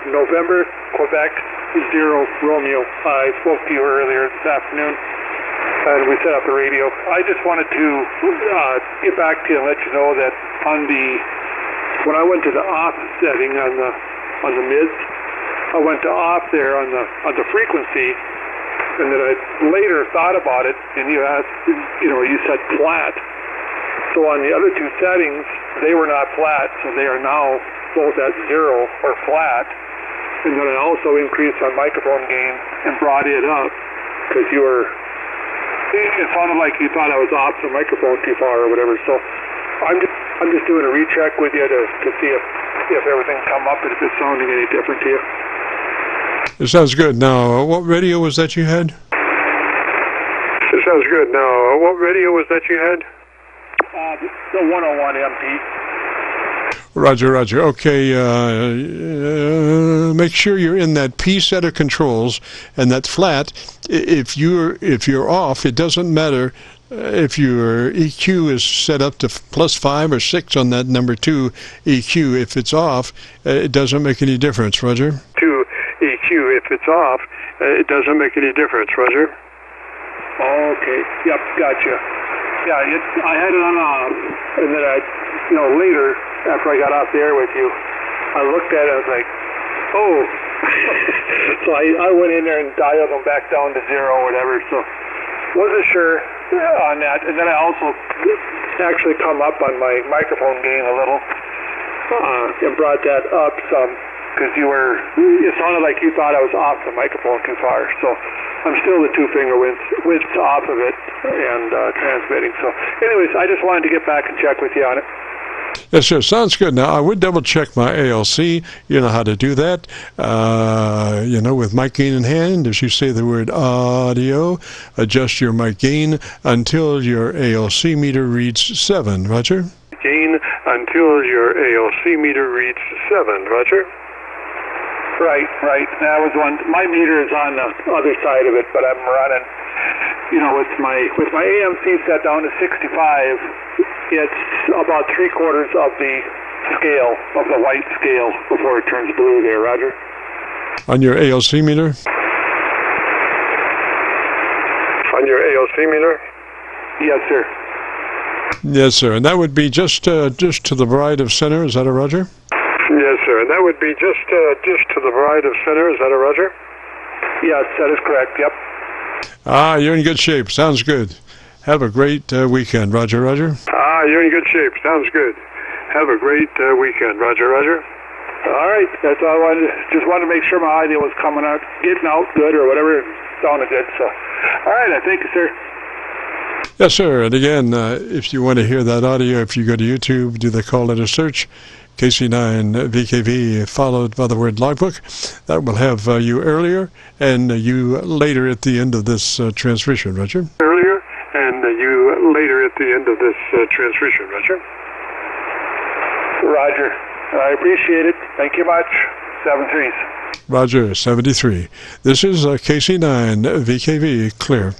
November, Quebec, 0, Romeo. I spoke to you earlier this afternoon, and we set up the radio. I just wanted to get back to you and let you know that when I went to the off setting on the mids, I went to off there on the frequency, and then I later thought about it, and you said flat. So on the other two settings, they were not flat, so they are now both at 0 or flat. And then I also increased my microphone gain and brought it up because it sounded like you thought I was off the microphone too far or whatever. So I'm just doing a recheck with you to see if everything come up and if it's sounding any different to you. It sounds good. Now, what radio was that you had? It sounds good. Now, what radio was that you had? The 101 MP. Roger. Okay, make sure you're in that P set of controls and that flat. If you're off, it doesn't matter if your EQ is set up to +5 or 6 on that number 2 EQ. If it's off, it doesn't make any difference, Roger. 2 EQ. If it's off, it doesn't make any difference, Roger. Okay. Yep. Gotcha. Yeah, I had it on off, and then later, after I got off the air with you, I looked at it, I was like, oh. So I went in there and dialed them back down to 0 or whatever, so wasn't sure on that. And then I also actually come up on my microphone gain a little and brought that up some because it sounded like you thought I was off the microphone too far. So I'm still the 2-finger width off of it and transmitting. So anyways, I just wanted to get back and check with you on it. Yes, sir. Sounds good. Now, I would double-check my ALC. You know how to do that. With mic gain in hand, if you say the word audio, adjust your mic gain until your ALC meter reads 7. Roger? Gain until your ALC meter reads 7. Roger? Right. That was one. My meter is on the other side of it, but I'm running, with my AMC set down to 65, it's about 3/4 of the scale, of the white scale, before it turns blue there, Roger. On your ALC meter? On your ALC meter? Yes, sir. Yes, sir. And that would be just to the right of center. Is that a Roger? Yes, sir. And that would be just to the right of center. Is that a Roger? Yes, that is correct. Yep. You're in good shape. Sounds good. Have a great weekend. Roger. You're in good shape. Sounds good. Have a great weekend. Roger. All right. That's all I wanted. Just wanted to make sure my audio was getting out good or whatever. It sounded good. So, all right. I thank you, sir. Yes, sir. And again, if you want to hear that audio, if you go to YouTube, do the call letter search, KC9VKV, followed by the word logbook. That will have you earlier and you later at the end of this transmission, Roger. Earlier and you later at the end of this transmission, Roger. Roger. I appreciate it. Thank you much. 73. Roger, 73. This is KC9VKV, clear.